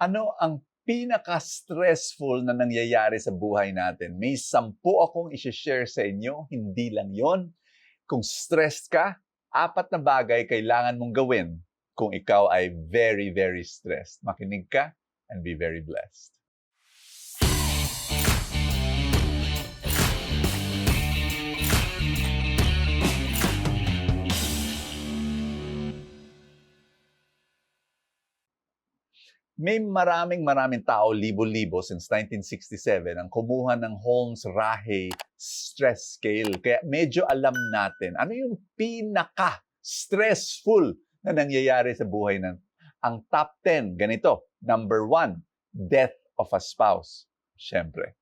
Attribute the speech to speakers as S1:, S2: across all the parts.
S1: Ano ang pinaka-stressful na nangyayari sa buhay natin? May 10 akong i-share sa inyo, hindi lang yon. Kung stressed ka, 4 na bagay kailangan mong gawin kung ikaw ay very, very stressed. Makinig ka and be very blessed. May maraming tao, libo-libo, since 1967 ang kumuha ng Holmes-Rahe stress scale. Kaya medyo alam natin ano yung pinaka-stressful na nangyayari sa buhay ng ang top 10. Ganito, number 1, death of a spouse. Siyempre.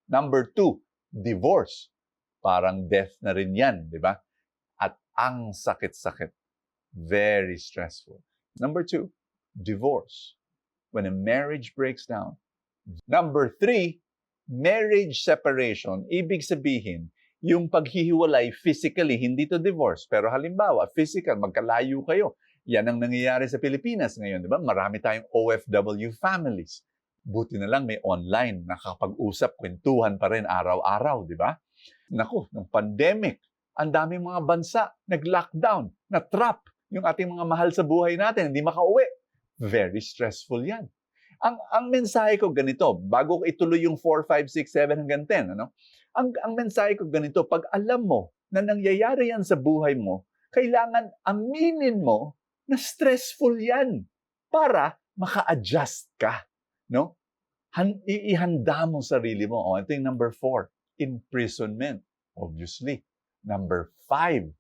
S1: Number 2, divorce. Parang death na rin yan, di ba? At ang sakit-sakit. Very stressful. Number 2, divorce. When a marriage breaks down. Number 3, marriage separation. Ibig sabihin, yung paghihiwalay physically, hindi to divorce. Pero halimbawa, physical, magkalayo kayo. Yan ang nangyayari sa Pilipinas ngayon, di ba? Marami tayong OFW families. Buti na lang may online, nakakapag-usap, kwentuhan pa rin araw-araw, di ba? Naku, ng pandemic, ang daming mga bansa nag-lockdown, na-trap yung ating mga mahal sa buhay natin, hindi makauwi. Very stressful yan. Ang mensahe ko ganito, bago ko ituloy yung 4, 5, 6, 7 hanggang 10, ano? Ang mensahe ko ganito, pag alam mo na nangyayari yan sa buhay mo, kailangan aminin mo na stressful yan para maka-adjust ka. No? Ihanda mo sarili mo. Oh, ito yung number 4, imprisonment. Obviously. Number 5,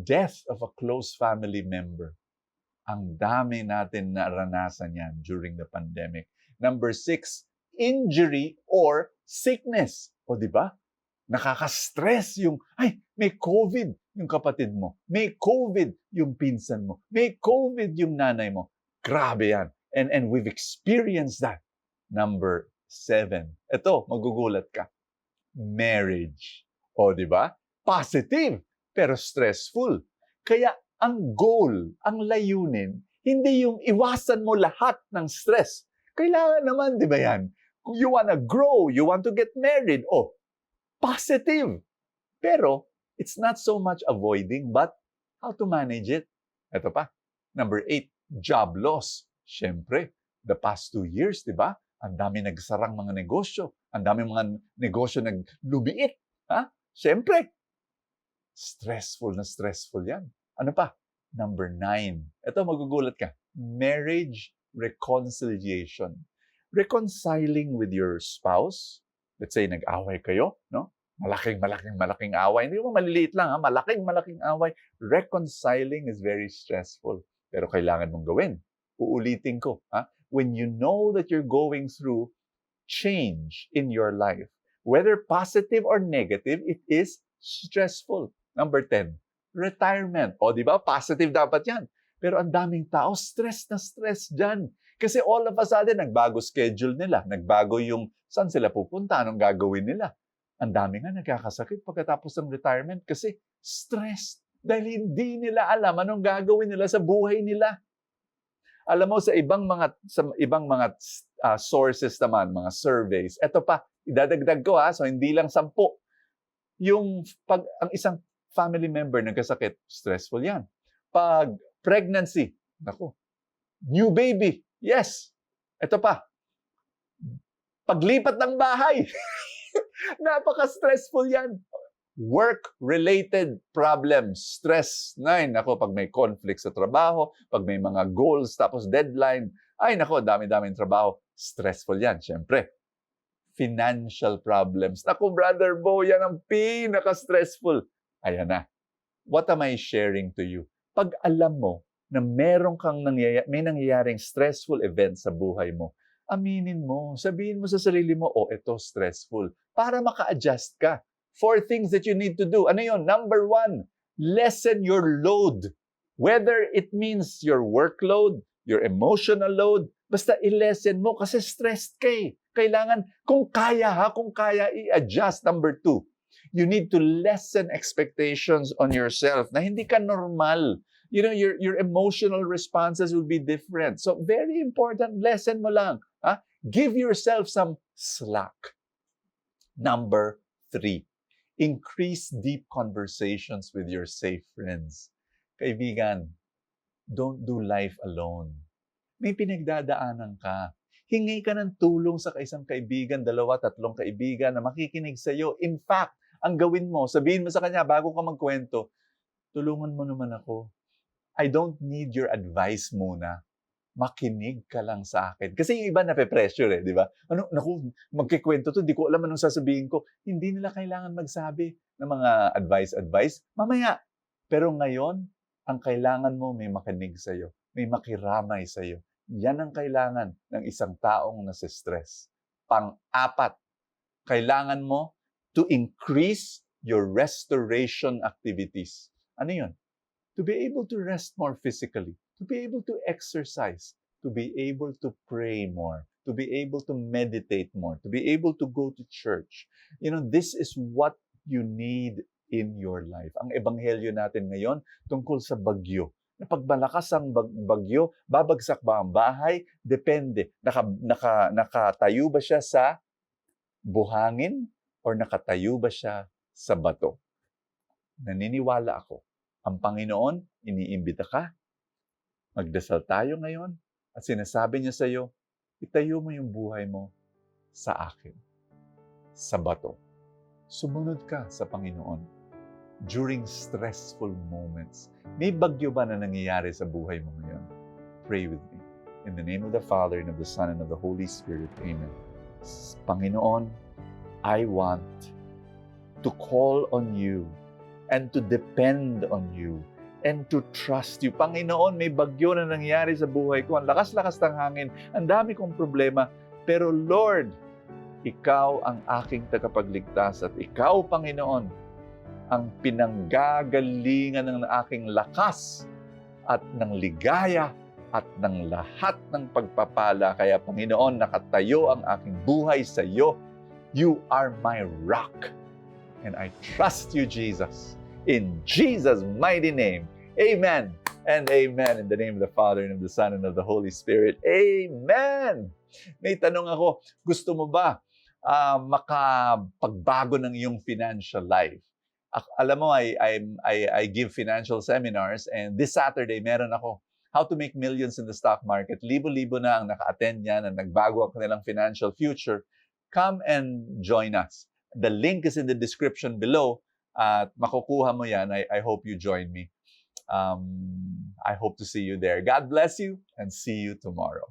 S1: death of a close family member. Ang dami natin naranasan yan during the pandemic. Number 6, injury or sickness. O di ba? Nakaka-stress yung, ay, may COVID yung kapatid mo. May COVID yung pinsan mo. May COVID yung nanay mo. Grabe yan. And we've experienced that. Number 7. Ito, magugulat ka. Marriage. O di ba? Positive, pero stressful. Kaya ang goal, ang layunin, hindi yung iwasan mo lahat ng stress. Kailangan naman, di ba yan? Kung you wanna grow, you want to get married, positive. Pero, it's not so much avoiding, but how to manage it. Ito pa, number 8, job loss. Siyempre, the past 2 years, di ba? Ang dami nagsarang mga negosyo. Ang dami mga negosyo naglumiit. Ha? Siyempre, stressful yan. Ano pa? Number 9. Ito, magugulat ka. Marriage reconciliation. Reconciling with your spouse. Let's say, nag-away kayo, no? Malaking away. Hindi mo maliliit lang, ha? Malaking away. Reconciling is very stressful. Pero kailangan mong gawin. Uulitin ko, ha? When you know that you're going through change in your life, whether positive or negative, it is stressful. Number 10, retirement. O, di ba? Positive dapat yan. Pero ang daming tao, stress na stress dyan. Kasi all of a sudden, nagbago schedule nila. Nagbago yung saan sila pupunta, anong gagawin nila. Ang dami nga nagkakasakit pagkatapos ng retirement kasi stress. Dahil hindi nila alam anong gagawin nila sa buhay nila. Alam mo, sa ibang mga sources naman, mga surveys, eto pa, idadagdag ko so hindi lang 10. Yung ang isang family member nagkasakit, stressful yan. Pag pregnancy, naku, new baby, yes. Ito pa, paglipat ng bahay, napaka-stressful yan. Work-related problems, stress. Nako, pag may conflict sa trabaho, pag may mga goals, tapos deadline, ay nako, dami-daming trabaho. Stressful yan, syempre. Financial problems. Naku, Brother Bo, yan ang pinaka-stressful. Ayan na. What am I sharing to you? Pag alam mo na may nangyayaring stressful event sa buhay mo, aminin mo, sabihin mo sa sarili mo, ito stressful. Para maka-adjust ka. 4 things that you need to do. Ano yun? Number 1, lessen your load. Whether it means your workload, your emotional load, basta i-lessen mo kasi stressed ka eh. Kailangan, kung kaya, i-adjust. Number 2, you need to lessen expectations on yourself na hindi ka normal. Your emotional responses will be different. So very important lesson mo lang. Give yourself some slack. Number 3, increase deep conversations with your safe friends. Kaibigan, don't do life alone. May pinagdadaanan ka. Hingi ka ng tulong sa isang kaibigan, 2, 3 kaibigan na makikinig sa iyo. In fact, ang gawin mo, sabihin mo sa kanya bago ka magkwento, tulungan mo naman ako. I don't need your advice muna. Makinig ka lang sa akin. Kasi yung iba nape-pressure di ba? Naku, magkikwento to, di ko alam anong sasabihin ko. Hindi nila kailangan magsabi ng mga advice. Mamaya. Pero ngayon, ang kailangan mo may makinig sa'yo. May makiramay sa'yo. Yan ang kailangan ng isang taong nasa-stress. Pang-4, kailangan mo to increase your restoration activities. Ano yun? To be able to rest more physically, to be able to exercise, to be able to pray more, to be able to meditate more, to be able to go to church. This is what you need in your life. Ang ebanghelyo natin ngayon tungkol sa bagyo. Na pag malakas ang bagyo, babagsak ba ang bahay? Depende. Nakatayo ba siya sa buhangin or nakatayo ba siya sa bato? Naniniwala ako. Ang Panginoon, iniimbita ka. Magdasal tayo ngayon at sinasabi niya sa iyo, itayo mo yung buhay mo sa akin, sa bato. Sumunod ka sa Panginoon during stressful moments. May bagyo ba na nangyayari sa buhay mo ngayon? Pray with me. In the name of the Father, and of the Son, and of the Holy Spirit. Amen. Panginoon, I want to call on you and to depend on you, and to trust you. Panginoon, may bagyo na nangyari sa buhay ko. Ang lakas-lakas ng hangin. Ang dami kong problema. Pero Lord, Ikaw ang aking tagapagligtas at Ikaw, Panginoon, ang pinanggagalingan ng aking lakas at ng ligaya at ng lahat ng pagpapala. Kaya, Panginoon, nakatayo ang aking buhay sa iyo. You are my rock. And I trust you, Jesus. In Jesus' mighty name, amen and amen. In the name of the Father, and of the Son, and of the Holy Spirit, amen. May tanong ako, gusto mo ba makapagbago ng iyong financial life? Alam mo, I give financial seminars, and this Saturday, meron ako how to make millions in the stock market. Libo-libo na ang naka-attend niyan at nagbago ang kanilang financial future. Come and join us. The link is in the description below. At makukuha mo yan. I hope you join me. I hope to see you there. God bless you and see you tomorrow.